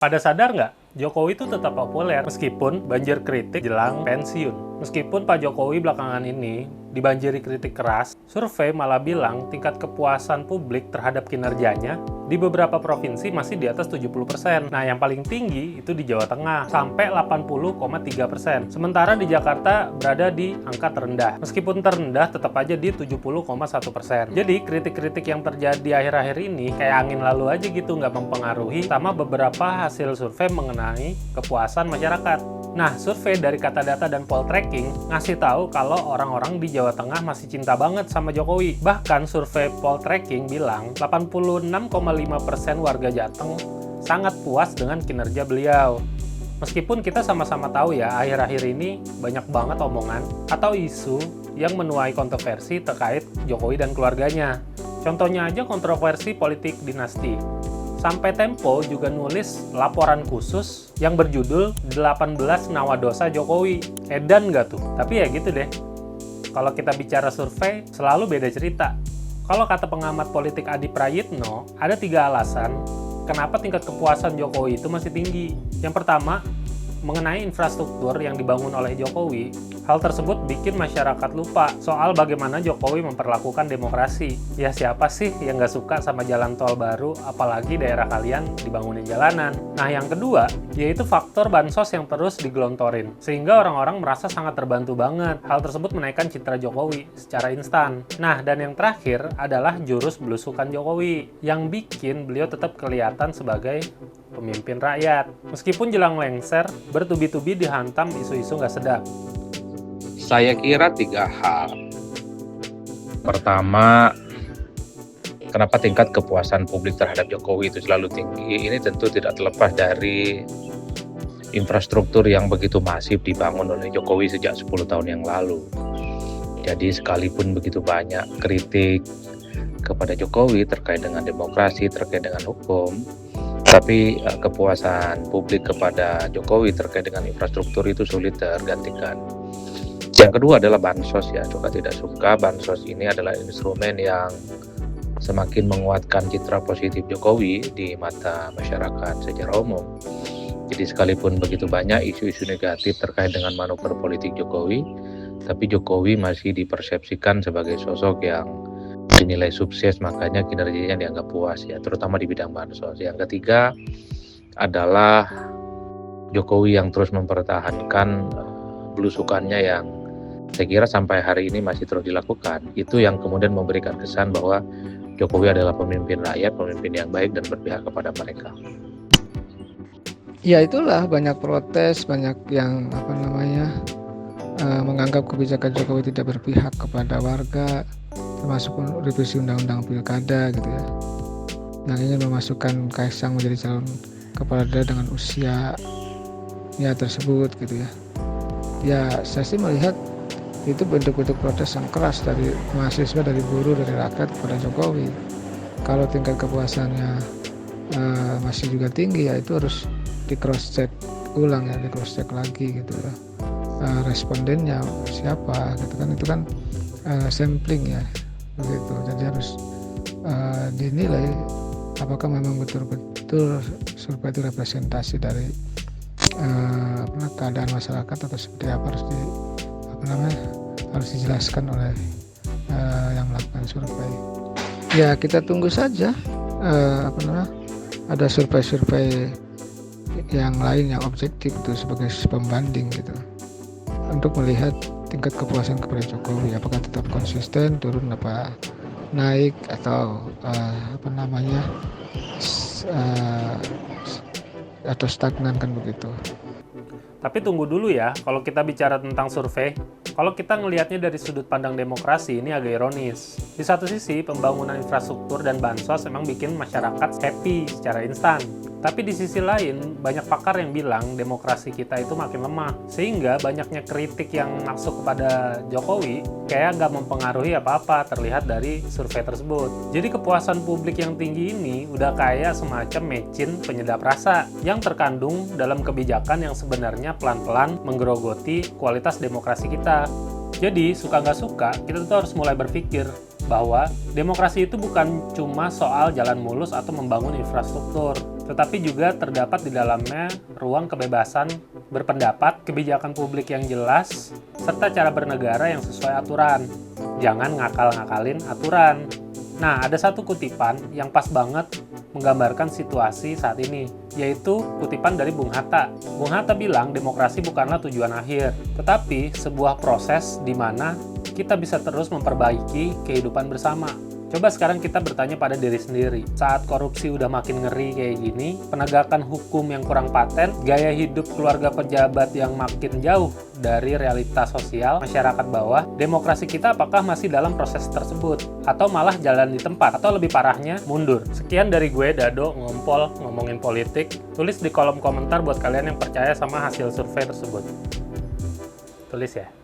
Pada sadar nggak, Jokowi itu tetap populer meskipun banjir kritik jelang pensiun. Meskipun Pak Jokowi belakangan ini dibanjiri kritik keras, survei malah bilang tingkat kepuasan publik terhadap kinerjanya di beberapa provinsi masih di atas 70%. Nah, yang paling tinggi itu di Jawa Tengah, sampai 80,3%. Sementara di Jakarta berada di angka terendah. Meskipun terendah, tetap aja di 70,1%. Jadi, kritik-kritik yang terjadi akhir-akhir ini kayak angin lalu aja gitu, nggak mempengaruhi sama beberapa hasil survei mengenai kepuasan masyarakat. Nah, survei dari Katadata dan Poltreking ngasih tahu kalau orang-orang di Jawa Tengah masih cinta banget sama Jokowi. Bahkan survei Poltreking bilang 86,5% warga Jateng sangat puas dengan kinerja beliau. Meskipun kita sama-sama tahu ya, akhir-akhir ini banyak banget omongan atau isu yang menuai kontroversi terkait Jokowi dan keluarganya. Contohnya aja kontroversi politik dinasti. Sampai Tempo juga nulis laporan khusus yang berjudul 18 Nawadosa Jokowi. Edan nggak tuh? Tapi ya gitu deh. Kalau kita bicara survei, selalu beda cerita. Kalau kata pengamat politik Adi Prayitno, ada 3 alasan kenapa tingkat kepuasan Jokowi itu masih tinggi. Yang pertama, mengenai infrastruktur yang dibangun oleh Jokowi, hal tersebut bikin masyarakat lupa soal bagaimana Jokowi memperlakukan demokrasi. Ya siapa sih yang nggak suka sama jalan tol baru, apalagi daerah kalian dibangunin jalanan. Nah yang kedua, yaitu faktor bansos yang terus digelontorin, sehingga orang-orang merasa sangat terbantu banget. Hal tersebut menaikkan citra Jokowi secara instan. Nah dan yang terakhir adalah jurus belusukan Jokowi, yang bikin beliau tetap kelihatan sebagai pemimpin rakyat. Meskipun jelang lengser, bertubi-tubi dihantam isu-isu nggak sedap. Saya kira 3 hal. Pertama, kenapa tingkat kepuasan publik terhadap Jokowi itu selalu tinggi? Ini tentu tidak terlepas dari infrastruktur yang begitu masif dibangun oleh Jokowi sejak 10 tahun yang lalu. Jadi sekalipun begitu banyak kritik kepada Jokowi terkait dengan demokrasi, terkait dengan hukum, tapi kepuasan publik kepada Jokowi terkait dengan infrastruktur itu sulit tergantikan. Yang kedua adalah bansos ya, suka tidak suka bansos ini adalah instrumen yang semakin menguatkan citra positif Jokowi di mata masyarakat secara umum. Jadi sekalipun begitu banyak isu-isu negatif terkait dengan manuver politik Jokowi, tapi Jokowi masih dipersepsikan sebagai sosok yang dinilai sukses, makanya kinerjanya dianggap puas ya, terutama di bidang bansos. Yang ketiga adalah Jokowi yang terus mempertahankan belusukannya yang saya kira sampai hari ini masih terus dilakukan. Itu yang kemudian memberikan kesan bahwa Jokowi adalah pemimpin rakyat, pemimpin yang baik dan berpihak kepada mereka. Ya itulah, banyak protes, banyak yang menganggap kebijakan Jokowi tidak berpihak kepada warga, termasuk revisi undang-undang pilkada gitu ya, yang ingin memasukkan Kaisang menjadi calon kepala daerah dengan usia ya tersebut gitu ya. Ya saya sih melihat itu bentuk-bentuk protes yang keras dari mahasiswa, dari buruh, dari rakyat kepada Jokowi. Kalau tingkat kepuasannya masih juga tinggi, ya itu harus di cross check ulang ya, di cross check lagi gitu ya. Respondennya siapa gitu kan, itu kan sampling ya begitu. Jadi harus dinilai apakah memang betul-betul survei itu representasi dari keadaan masyarakat atau seperti apa, harus dijelaskan oleh yang melakukan survei. Ya kita tunggu saja ada survei-survei yang lain yang objektif itu sebagai pembanding gitu, untuk melihat tingkat kepuasan kepada Jokowi, apakah tetap konsisten, turun apa naik, atau atau stagnan kan begitu. Tapi tunggu dulu ya, kalau kita bicara tentang survei, kalau kita ngelihatnya dari sudut pandang demokrasi, ini agak ironis. Di satu sisi, pembangunan infrastruktur dan bansos memang bikin masyarakat happy secara instan. Tapi di sisi lain, banyak pakar yang bilang demokrasi kita itu makin lemah. Sehingga banyaknya kritik yang masuk kepada Jokowi kayak nggak mempengaruhi apa-apa, terlihat dari survei tersebut. Jadi kepuasan publik yang tinggi ini udah kayak semacam mecin penyedap rasa yang terkandung dalam kebijakan yang sebenarnya pelan-pelan menggerogoti kualitas demokrasi kita. Jadi, suka nggak suka, kita tuh harus mulai berpikir bahwa demokrasi itu bukan cuma soal jalan mulus atau membangun infrastruktur, tetapi juga terdapat di dalamnya ruang kebebasan berpendapat, kebijakan publik yang jelas, serta cara bernegara yang sesuai aturan. Jangan ngakal-ngakalin aturan. Nah, ada satu kutipan yang pas banget menggambarkan situasi saat ini, yaitu kutipan dari Bung Hatta. Bung Hatta bilang demokrasi bukanlah tujuan akhir, tetapi sebuah proses di mana kita bisa terus memperbaiki kehidupan bersama. Coba sekarang kita bertanya pada diri sendiri, saat korupsi udah makin ngeri kayak gini, penegakan hukum yang kurang paten, gaya hidup keluarga pejabat yang makin jauh dari realitas sosial masyarakat bawah, demokrasi kita apakah masih dalam proses tersebut? Atau malah jalan di tempat? Atau lebih parahnya, mundur? Sekian dari gue, Dado, ngompol, ngomongin politik. Tulis di kolom komentar buat kalian yang percaya sama hasil survei tersebut. Tulis ya.